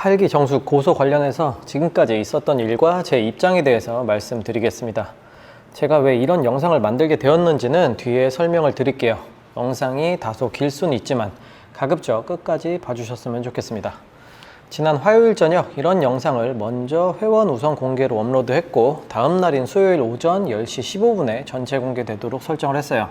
팔기 정수 고소 관련해서 지금까지 있었던 일과 제 입장에 대해서 말씀드리겠습니다. 제가 왜 이런 영상을 만들게 되었는지는 뒤에 설명을 드릴게요. 영상이 다소 길 수는 있지만 가급적 끝까지 봐주셨으면 좋겠습니다. 지난 화요일 저녁 이런 영상을 먼저 회원 우선 공개로 업로드했고 다음 날인 수요일 오전 10시 15분에 전체 공개되도록 설정을 했어요.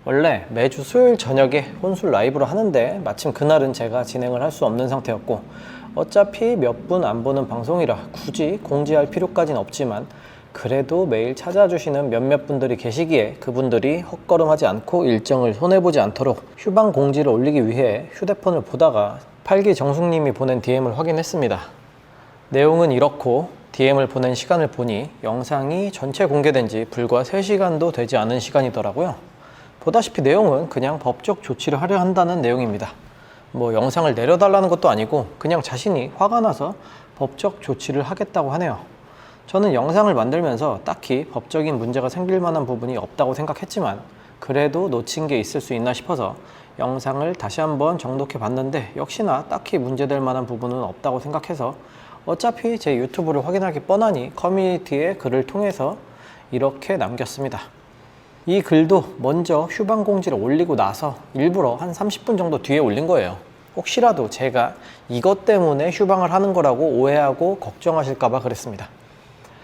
원래 매주 수요일 저녁에 혼술 라이브를 하는데 마침 그날은 제가 진행을 할 수 없는 상태였고 어차피 몇 분 안 보는 방송이라 굳이 공지할 필요까지는 없지만 그래도 매일 찾아주시는 몇몇 분들이 계시기에 그분들이 헛걸음하지 않고 일정을 손해보지 않도록 휴방 공지를 올리기 위해 휴대폰을 보다가 팔기 정숙님이 보낸 DM을 확인했습니다. 내용은 이렇고 DM을 보낸 시간을 보니 영상이 전체 공개된 지 불과 3시간도 되지 않은 시간이더라고요. 보다시피 내용은 그냥 법적 조치를 하려 한다는 내용입니다. 뭐 영상을 내려달라는 것도 아니고 그냥 자신이 화가 나서 법적 조치를 하겠다고 하네요. 저는 영상을 만들면서 딱히 법적인 문제가 생길 만한 부분이 없다고 생각했지만 그래도 놓친 게 있을 수 있나 싶어서 영상을 다시 한번 정독해 봤는데 역시나 딱히 문제될 만한 부분은 없다고 생각해서 어차피 제 유튜브를 확인하기 뻔하니 커뮤니티에 글을 통해서 이렇게 남겼습니다. 이 글도 먼저 휴방 공지를 올리고 나서 일부러 한 30분 정도 뒤에 올린 거예요. 혹시라도 제가 이것 때문에 휴방을 하는 거라고 오해하고 걱정하실까봐 그랬습니다.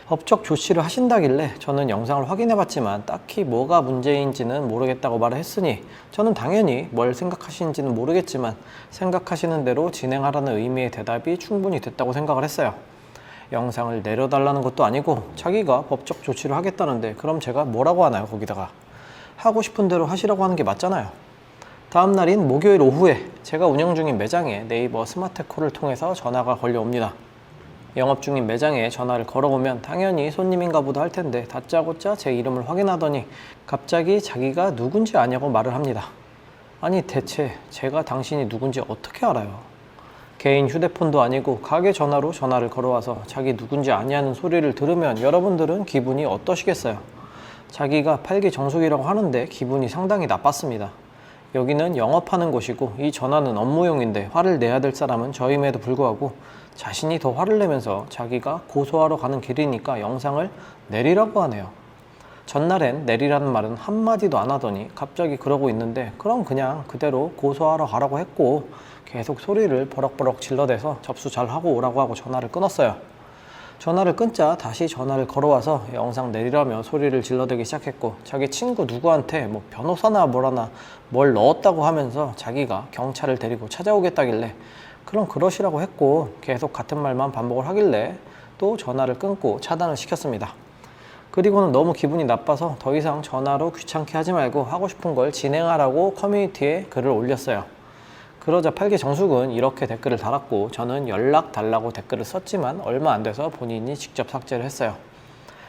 법적 조치를 하신다길래 저는 영상을 확인해 봤지만 딱히 뭐가 문제인지는 모르겠다고 말을 했으니 저는 당연히 뭘 생각하시는지는 모르겠지만 생각하시는 대로 진행하라는 의미의 대답이 충분히 됐다고 생각을 했어요. 영상을 내려달라는 것도 아니고 자기가 법적 조치를 하겠다는데 그럼 제가 뭐라고 하나요? 거기다가 하고 싶은 대로 하시라고 하는 게 맞잖아요. 다음 날인 목요일 오후에 제가 운영 중인 매장에 네이버 스마트콜을 통해서 전화가 걸려옵니다. 영업 중인 매장에 전화를 걸어보면 당연히 손님인가 보다 할 텐데 다짜고짜 제 이름을 확인하더니 갑자기 자기가 누군지 아냐고 말을 합니다. 아니 대체 제가 당신이 누군지 어떻게 알아요? 개인 휴대폰도 아니고 가게 전화로 전화를 걸어와서 자기 누군지 아냐는 소리를 들으면 여러분들은 기분이 어떠시겠어요? 자기가 팔기 정숙이라고 하는데 기분이 상당히 나빴습니다. 여기는 영업하는 곳이고 이 전화는 업무용인데 화를 내야 될 사람은 저임에도 불구하고 자신이 더 화를 내면서 자기가 고소하러 가는 길이니까 영상을 내리라고 하네요. 전날엔 내리라는 말은 한마디도 안 하더니 갑자기 그러고 있는데 그럼 그냥 그대로 고소하러 가라고 했고 계속 소리를 버럭버럭 질러대서 접수 잘 하고 오라고 하고 전화를 끊었어요. 전화를 끊자 다시 전화를 걸어와서 영상 내리라며 소리를 질러대기 시작했고 자기 친구 누구한테 뭐 변호사나 뭐라나 뭘 넣었다고 하면서 자기가 경찰을 데리고 찾아오겠다길래 그럼 그러시라고 했고 계속 같은 말만 반복을 하길래 또 전화를 끊고 차단을 시켰습니다. 그리고는 너무 기분이 나빠서 더 이상 전화로 귀찮게 하지 말고 하고 싶은 걸 진행하라고 커뮤니티에 글을 올렸어요. 그러자 팔기 정숙은 이렇게 댓글을 달았고 저는 연락 달라고 댓글을 썼지만 얼마 안 돼서 본인이 직접 삭제를 했어요.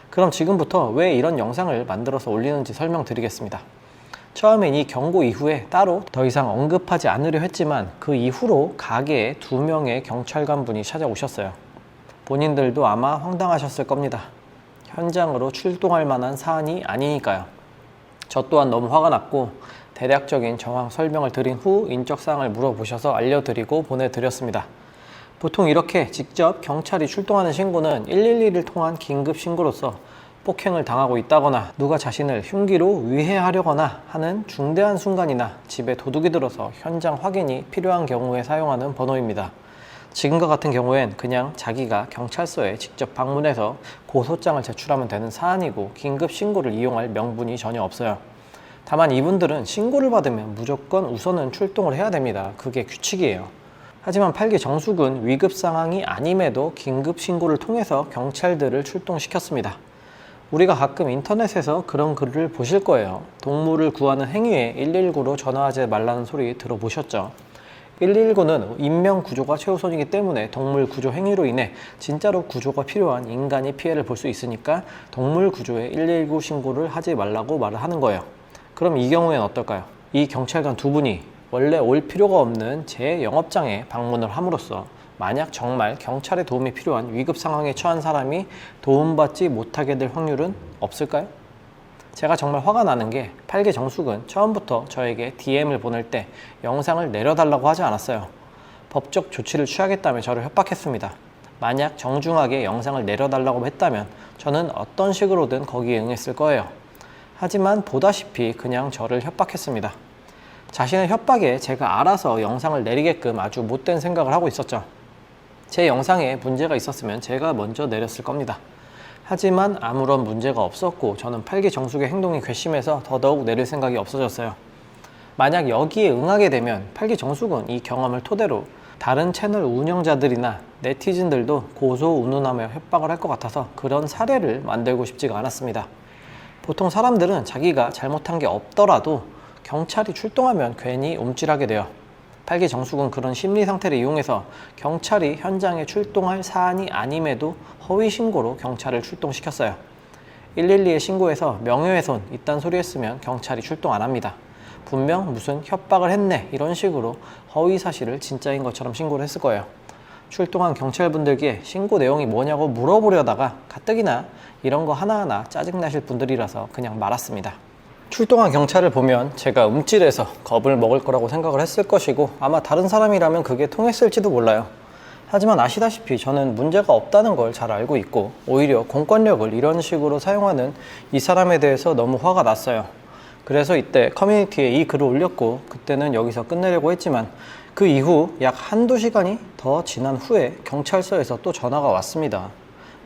그럼 지금부터 왜 이런 영상을 만들어서 올리는지 설명드리겠습니다. 처음엔 이 경고 이후에 따로 더 이상 언급하지 않으려 했지만 그 이후로 가게에 2명의 경찰관 분이 찾아오셨어요. 본인들도 아마 황당하셨을 겁니다. 현장으로 출동할 만한 사안이 아니니까요. 저 또한 너무 화가 났고 대략적인 정황 설명을 드린 후 인적사항을 물어보셔서 알려드리고 보내드렸습니다. 보통 이렇게 직접 경찰이 출동하는 신고는 112를 통한 긴급 신고로서 폭행을 당하고 있다거나 누가 자신을 흉기로 위해하려거나 하는 중대한 순간이나 집에 도둑이 들어서 현장 확인이 필요한 경우에 사용하는 번호입니다. 지금과 같은 경우엔 그냥 자기가 경찰서에 직접 방문해서 고소장을 제출하면 되는 사안이고 긴급 신고를 이용할 명분이 전혀 없어요. 다만 이분들은 신고를 받으면 무조건 우선은 출동을 해야 됩니다. 그게 규칙이에요. 하지만 팔기 정숙은 위급 상황이 아님에도 긴급 신고를 통해서 경찰들을 출동시켰습니다. 우리가 가끔 인터넷에서 그런 글을 보실 거예요. 동물을 구하는 행위에 119로 전화하지 말라는 소리 들어보셨죠? 119는 인명 구조가 최우선이기 때문에 동물 구조 행위로 인해 진짜로 구조가 필요한 인간이 피해를 볼 수 있으니까 동물 구조에 119 신고를 하지 말라고 말을 하는 거예요. 그럼 이 경우에는 어떨까요? 이 경찰관 2분이 원래 올 필요가 없는 제 영업장에 방문을 함으로써 만약 정말 경찰의 도움이 필요한 위급 상황에 처한 사람이 도움받지 못하게 될 확률은 없을까요? 제가 정말 화가 나는 게 팔기 정숙은 처음부터 저에게 DM을 보낼 때 영상을 내려달라고 하지 않았어요. 법적 조치를 취하겠다며 저를 협박했습니다. 만약 정중하게 영상을 내려달라고 했다면 저는 어떤 식으로든 거기에 응했을 거예요. 하지만 보다시피 그냥 저를 협박했습니다. 자신의 협박에 제가 알아서 영상을 내리게끔 아주 못된 생각을 하고 있었죠. 제 영상에 문제가 있었으면 제가 먼저 내렸을 겁니다. 하지만 아무런 문제가 없었고 저는 팔기정숙의 행동이 괘씸해서 더더욱 내릴 생각이 없어졌어요. 만약 여기에 응하게 되면 팔기정숙은 이 경험을 토대로 다른 채널 운영자들이나 네티즌들도 고소운운하며 협박을 할 것 같아서 그런 사례를 만들고 싶지가 않았습니다. 보통 사람들은 자기가 잘못한 게 없더라도 경찰이 출동하면 괜히 움찔하게 돼요. 팔기정숙은 그런 심리 상태를 이용해서 경찰이 현장에 출동할 사안이 아님에도 허위 신고로 경찰을 출동시켰어요. 112에 신고해서 명예훼손 이딴 소리 했으면 경찰이 출동 안 합니다. 분명 무슨 협박을 했네 이런 식으로 허위 사실을 진짜인 것처럼 신고를 했을 거예요. 출동한 경찰분들께 신고 내용이 뭐냐고 물어보려다가 가뜩이나 이런 거 하나하나 짜증나실 분들이라서 그냥 말았습니다. 출동한 경찰을 보면 제가 움찔해서 겁을 먹을 거라고 생각을 했을 것이고 아마 다른 사람이라면 그게 통했을지도 몰라요. 하지만 아시다시피 저는 문제가 없다는 걸 잘 알고 있고 오히려 공권력을 이런 식으로 사용하는 이 사람에 대해서 너무 화가 났어요. 그래서 이때 커뮤니티에 이 글을 올렸고 그때는 여기서 끝내려고 했지만 그 이후 약 한두 시간이 더 지난 후에 경찰서에서 또 전화가 왔습니다.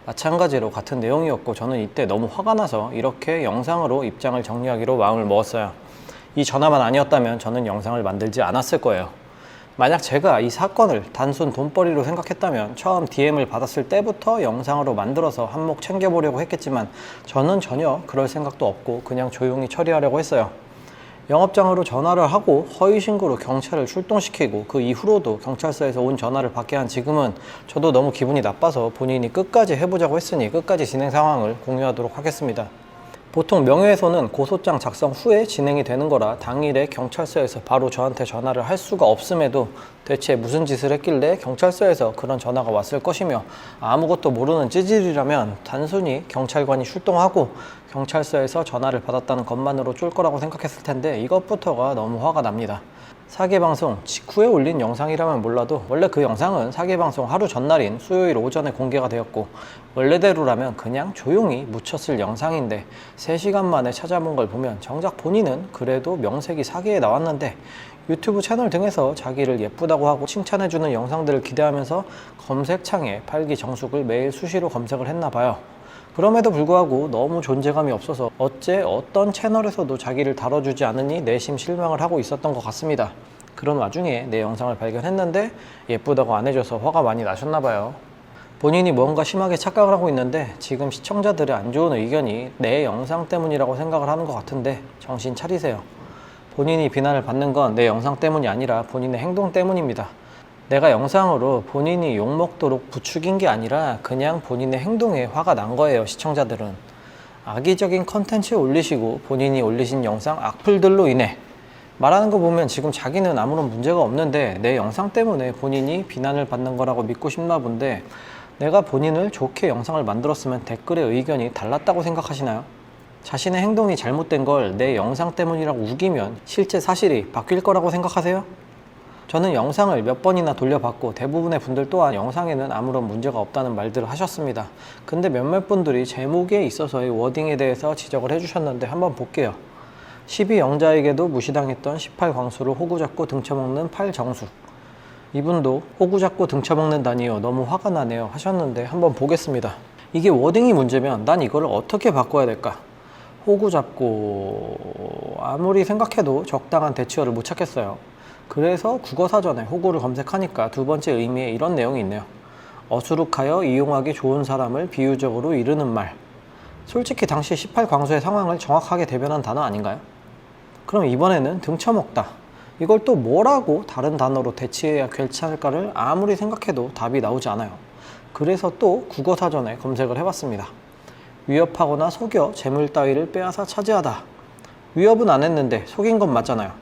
마찬가지로 같은 내용이었고 저는 이때 너무 화가 나서 이렇게 영상으로 입장을 정리하기로 마음을 먹었어요. 이 전화만 아니었다면 저는 영상을 만들지 않았을 거예요. 만약 제가 이 사건을 단순 돈벌이로 생각했다면 처음 DM을 받았을 때부터 영상으로 만들어서 한몫 챙겨보려고 했겠지만 저는 전혀 그럴 생각도 없고 그냥 조용히 처리하려고 했어요. 영업장으로 전화를 하고 허위신고로 경찰을 출동시키고 그 이후로도 경찰서에서 온 전화를 받게 한 지금은 저도 너무 기분이 나빠서 본인이 끝까지 해보자고 했으니 끝까지 진행 상황을 공유하도록 하겠습니다. 보통 명예훼손은 고소장 작성 후에 진행이 되는 거라 당일에 경찰서에서 바로 저한테 전화를 할 수가 없음에도 대체 무슨 짓을 했길래 경찰서에서 그런 전화가 왔을 것이며 아무것도 모르는 찌질이라면 단순히 경찰관이 출동하고 경찰서에서 전화를 받았다는 것만으로 쫄 거라고 생각했을 텐데 이것부터가 너무 화가 납니다. 사기방송 직후에 올린 영상이라면 몰라도 원래 그 영상은 사기방송 하루 전날인 수요일 오전에 공개가 되었고 원래대로라면 그냥 조용히 묻혔을 영상인데 3시간 만에 찾아본 걸 보면 정작 본인은 그래도 명색이 사기에 나왔는데 유튜브 채널 등에서 자기를 예쁘다고 하고 칭찬해주는 영상들을 기대하면서 검색창에 팔기정숙을 매일 수시로 검색을 했나 봐요. 그럼에도 불구하고 너무 존재감이 없어서 어째 어떤 채널에서도 자기를 다뤄주지 않으니 내심 실망을 하고 있었던 것 같습니다. 그런 와중에 내 영상을 발견했는데 예쁘다고 안 해줘서 화가 많이 나셨나 봐요. 본인이 뭔가 심하게 착각을 하고 있는데 지금 시청자들의 안 좋은 의견이 내 영상 때문이라고 생각을 하는 것 같은데 정신 차리세요. 본인이 비난을 받는 건 내 영상 때문이 아니라 본인의 행동 때문입니다. 내가 영상으로 본인이 욕먹도록 부추긴 게 아니라 그냥 본인의 행동에 화가 난 거예요. 시청자들은 악의적인 컨텐츠 올리시고 본인이 올리신 영상 악플들로 인해 말하는 거 보면 지금 자기는 아무런 문제가 없는데 내 영상 때문에 본인이 비난을 받는 거라고 믿고 싶나 본데 내가 본인을 좋게 영상을 만들었으면 댓글의 의견이 달랐다고 생각하시나요? 자신의 행동이 잘못된 걸 내 영상 때문이라고 우기면 실제 사실이 바뀔 거라고 생각하세요? 저는 영상을 몇 번이나 돌려봤고 대부분의 분들 또한 영상에는 아무런 문제가 없다는 말들을 하셨습니다. 근데 몇몇 분들이 제목에 있어서의 워딩에 대해서 지적을 해주셨는데 한번 볼게요. 12영자에게도 무시당했던 18광수를 호구 잡고 등쳐먹는 팔정수. 이분도 호구 잡고 등쳐먹는다니요 너무 화가 나네요 하셨는데 한번 보겠습니다. 이게 워딩이 문제면 난 이거를 어떻게 바꿔야 될까? 호구 잡고 아무리 생각해도 적당한 대치어를 못 찾겠어요. 그래서 국어사전에 호구를 검색하니까 두 번째 의미에 이런 내용이 있네요. 어수룩하여 이용하기 좋은 사람을 비유적으로 이르는 말. 솔직히 당시 18광수의 상황을 정확하게 대변한 단어 아닌가요? 그럼 이번에는 등쳐먹다. 이걸 또 뭐라고 다른 단어로 대체해야 괜찮을까를 아무리 생각해도 답이 나오지 않아요. 그래서 또 국어사전에 검색을 해봤습니다. 위협하거나 속여 재물 따위를 빼앗아 차지하다. 위협은 안 했는데 속인 건 맞잖아요.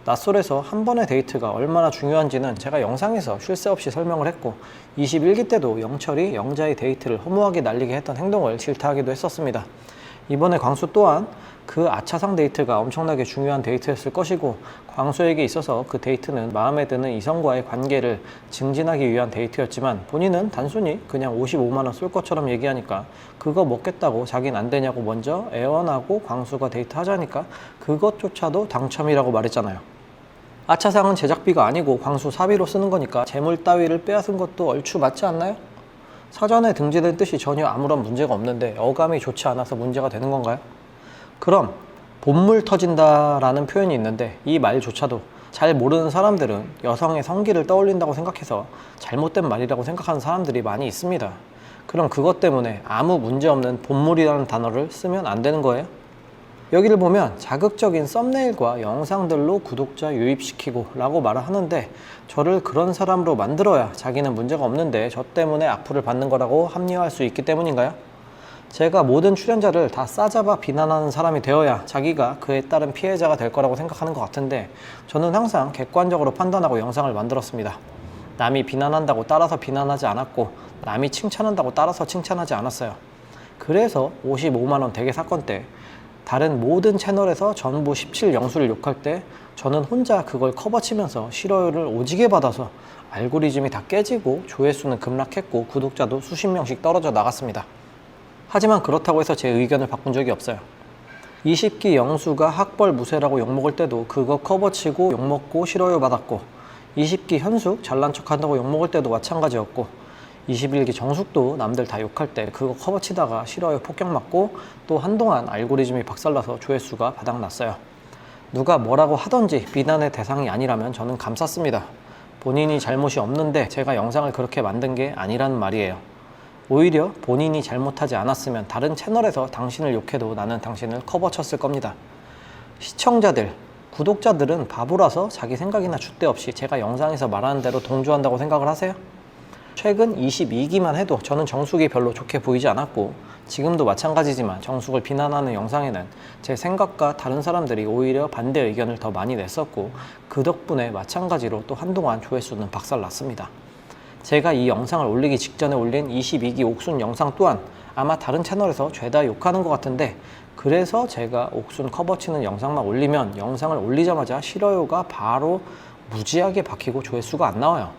낯설에서 한 번의 데이트가 얼마나 중요한지는 제가 영상에서 쉴 새 없이 설명을 했고 21기 때도 영철이 영자의 데이트를 허무하게 날리게 했던 행동을 질타하기도 했었습니다. 이번에 광수 또한 그 아차상 데이트가 엄청나게 중요한 데이트였을 것이고, 광수에게 있어서 그 데이트는 마음에 드는 이성과의 관계를 증진하기 위한 데이트였지만, 본인은 단순히 그냥 55만 원 쏠 것처럼 얘기하니까 그거 먹겠다고 자긴 안 되냐고 먼저 애원하고 광수가 데이트하자니까 그것조차도 당첨이라고 말했잖아요. 아차상은 제작비가 아니고 광수 사비로 쓰는 거니까 재물 따위를 빼앗은 것도 얼추 맞지 않나요? 사전에 등재된 뜻이 전혀 아무런 문제가 없는데 어감이 좋지 않아서 문제가 되는 건가요? 그럼 본물 터진다라는 표현이 있는데, 이 말조차도 잘 모르는 사람들은 여성의 성기를 떠올린다고 생각해서 잘못된 말이라고 생각하는 사람들이 많이 있습니다. 그럼 그것 때문에 아무 문제 없는 본물이라는 단어를 쓰면 안 되는 거예요? 여기를 보면 자극적인 썸네일과 영상들로 구독자 유입시키고 라고 말을 하는데, 저를 그런 사람으로 만들어야 자기는 문제가 없는데 저 때문에 악플을 받는 거라고 합리화할 수 있기 때문인가요? 제가 모든 출연자를 다 싸잡아 비난하는 사람이 되어야 자기가 그에 따른 피해자가 될 거라고 생각하는 것 같은데, 저는 항상 객관적으로 판단하고 영상을 만들었습니다. 남이 비난한다고 따라서 비난하지 않았고, 남이 칭찬한다고 따라서 칭찬하지 않았어요. 그래서 55만 원 대게 사건 때 다른 모든 채널에서 전부 17영수를 욕할 때 저는 혼자 그걸 커버치면서 싫어요를 오지게 받아서 알고리즘이 다 깨지고 조회수는 급락했고 구독자도 수십 명씩 떨어져 나갔습니다. 하지만 그렇다고 해서 제 의견을 바꾼 적이 없어요. 20기 영수가 학벌 무쇠라고 욕먹을 때도 그거 커버치고 욕먹고 싫어요 받았고, 20기 현숙 잘난 척한다고 욕먹을 때도 마찬가지였고, 21기 정숙도 남들 다 욕할 때 그거 커버치다가 싫어요 폭격 맞고, 또 한동안 알고리즘이 박살나서 조회수가 바닥났어요. 누가 뭐라고 하던지 비난의 대상이 아니라면 저는 감쌌습니다. 본인이 잘못이 없는데 제가 영상을 그렇게 만든 게 아니라는 말이에요. 오히려 본인이 잘못하지 않았으면 다른 채널에서 당신을 욕해도 나는 당신을 커버쳤을 겁니다. 시청자들, 구독자들은 바보라서 자기 생각이나 줏대 없이 제가 영상에서 말하는 대로 동조한다고 생각을 하세요? 최근 22기만 해도 저는 정숙이 별로 좋게 보이지 않았고, 지금도 마찬가지지만 정숙을 비난하는 영상에는 제 생각과 다른 사람들이 오히려 반대 의견을 더 많이 냈었고, 그 덕분에 마찬가지로 또 한동안 조회수는 박살났습니다. 제가 이 영상을 올리기 직전에 올린 22기 옥순 영상 또한 아마 다른 채널에서 죄다 욕하는 것 같은데, 그래서 제가 옥순 커버치는 영상만 올리면 영상을 올리자마자 싫어요가 바로 무지하게 박히고 조회수가 안 나와요.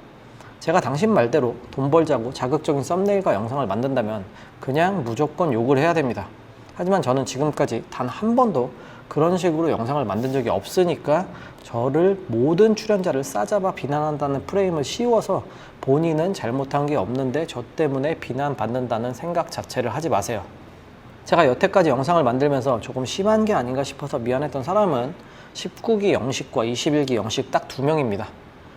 제가 당신 말대로 돈 벌자고 자극적인 썸네일과 영상을 만든다면 그냥 무조건 욕을 해야 됩니다. 하지만 저는 지금까지 단 한 번도 그런 식으로 영상을 만든 적이 없으니까 저를 모든 출연자를 싸잡아 비난한다는 프레임을 씌워서 본인은 잘못한 게 없는데 저 때문에 비난받는다는 생각 자체를 하지 마세요. 제가 여태까지 영상을 만들면서 조금 심한 게 아닌가 싶어서 미안했던 사람은 19기 영식과 21기 영식 딱 2명입니다.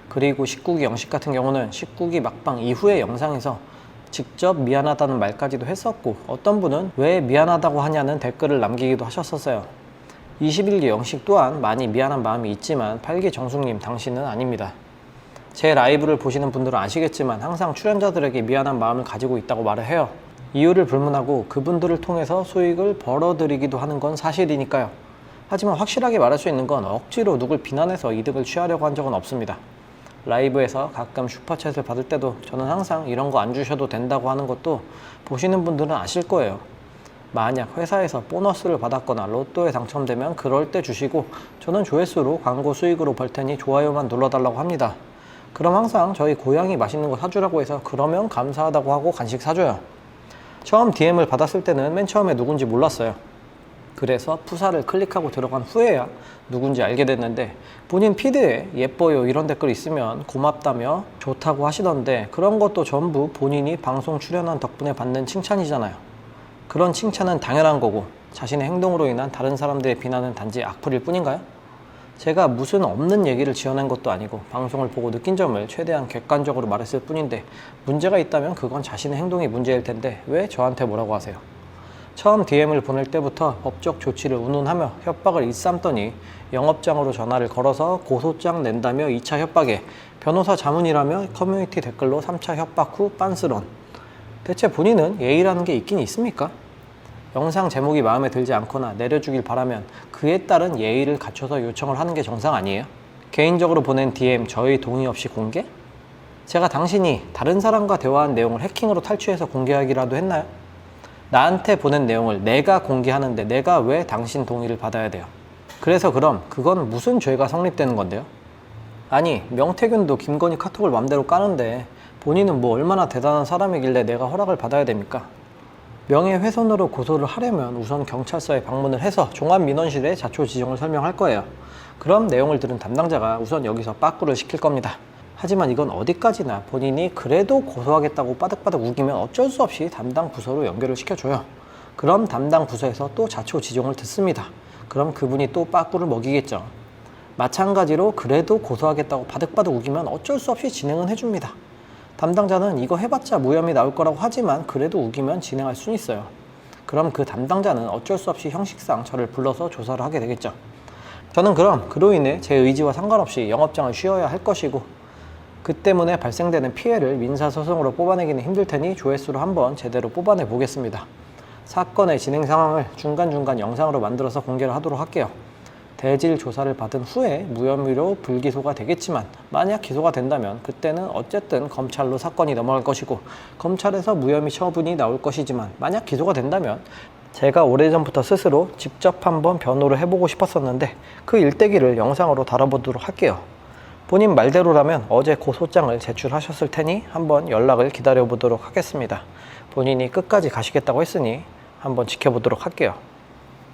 그리고 19기 영식 같은 경우는 19기 막방 이후의 영상에서 직접 미안하다는 말까지도 했었고, 어떤 분은 왜 미안하다고 하냐는 댓글을 남기기도 하셨었어요. 21기 영식 또한 많이 미안한 마음이 있지만 8기 정숙님 당신은 아닙니다. 제 라이브를 보시는 분들은 아시겠지만 항상 출연자들에게 미안한 마음을 가지고 있다고 말을 해요. 이유를 불문하고 그분들을 통해서 수익을 벌어들이기도 하는 건 사실이니까요. 하지만 확실하게 말할 수 있는 건 억지로 누굴 비난해서 이득을 취하려고 한 적은 없습니다. 라이브에서 가끔 슈퍼챗을 받을 때도 저는 항상 이런 거 안 주셔도 된다고 하는 것도 보시는 분들은 아실 거예요. 만약 회사에서 보너스를 받았거나 로또에 당첨되면 그럴 때 주시고, 저는 조회수로 광고 수익으로 벌 테니 좋아요만 눌러달라고 합니다. 그럼 항상 저희 고양이 맛있는 거 사주라고 해서 그러면 감사하다고 하고 간식 사줘요. 처음 DM을 받았을 때는 맨 처음에 누군지 몰랐어요. 그래서 푸사를 클릭하고 들어간 후에야 누군지 알게 됐는데, 본인 피드에 예뻐요 이런 댓글 있으면 고맙다며 좋다고 하시던데, 그런 것도 전부 본인이 방송 출연한 덕분에 받는 칭찬이잖아요. 그런 칭찬은 당연한 거고, 자신의 행동으로 인한 다른 사람들의 비난은 단지 악플일 뿐인가요? 제가 무슨 없는 얘기를 지어낸 것도 아니고 방송을 보고 느낀 점을 최대한 객관적으로 말했을 뿐인데, 문제가 있다면 그건 자신의 행동이 문제일 텐데 왜 저한테 뭐라고 하세요? 처음 DM을 보낼 때부터 법적 조치를 운운하며 협박을 일삼더니 영업장으로 전화를 걸어서 고소장 낸다며 2차 협박에 변호사 자문이라며 커뮤니티 댓글로 3차 협박 후 빤스런. 대체 본인은 예의라는 게 있긴 있습니까? 영상 제목이 마음에 들지 않거나 내려주길 바라면 그에 따른 예의를 갖춰서 요청을 하는 게 정상 아니에요? 개인적으로 보낸 DM 저희 동의 없이 공개? 제가 당신이 다른 사람과 대화한 내용을 해킹으로 탈취해서 공개하기라도 했나요? 나한테 보낸 내용을 내가 공개하는데 내가 왜 당신 동의를 받아야 돼요? 그래서 그럼 그건 무슨 죄가 성립되는 건데요? 아니, 명태균도 김건희 카톡을 맘대로 까는데 본인은 뭐 얼마나 대단한 사람이길래 내가 허락을 받아야 됩니까? 명예훼손으로 고소를 하려면 우선 경찰서에 방문을 해서 종합민원실에 자초지종을 설명할 거예요. 그럼 내용을 들은 담당자가 우선 여기서 빠꾸를 시킬 겁니다. 하지만 이건 어디까지나 본인이 그래도 고소하겠다고 바득바득 우기면 어쩔 수 없이 담당 부서로 연결을 시켜줘요. 그럼 담당 부서에서 또 자초지종을 듣습니다. 그럼 그분이 또 빠꾸를 먹이겠죠. 마찬가지로 그래도 고소하겠다고 바득바득 우기면 어쩔 수 없이 진행은 해줍니다. 담당자는 이거 해봤자 무혐의 나올 거라고 하지만 그래도 우기면 진행할 수는 있어요. 그럼 그 담당자는 어쩔 수 없이 형식상 저를 불러서 조사를 하게 되겠죠. 저는 그럼 그로 인해 제 의지와 상관없이 영업장을 쉬어야 할 것이고 그 때문에 발생되는 피해를 민사소송으로 뽑아내기는 힘들 테니 조회수로 한번 제대로 뽑아내 보겠습니다. 사건의 진행 상황을 중간중간 영상으로 만들어서 공개를 하도록 할게요. 대질 조사를 받은 후에 무혐의로 불기소가 되겠지만 만약 기소가 된다면 그때는 어쨌든 검찰로 사건이 넘어갈 것이고 검찰에서 무혐의 처분이 나올 것이지만 만약 기소가 된다면 제가 오래전부터 스스로 직접 한번 변호를 해보고 싶었었는데 그 일대기를 영상으로 다뤄보도록 할게요. 본인 말대로라면 어제 고소장을 제출하셨을 테니 한번 연락을 기다려보도록 하겠습니다. 본인이 끝까지 가시겠다고 했으니 한번 지켜보도록 할게요.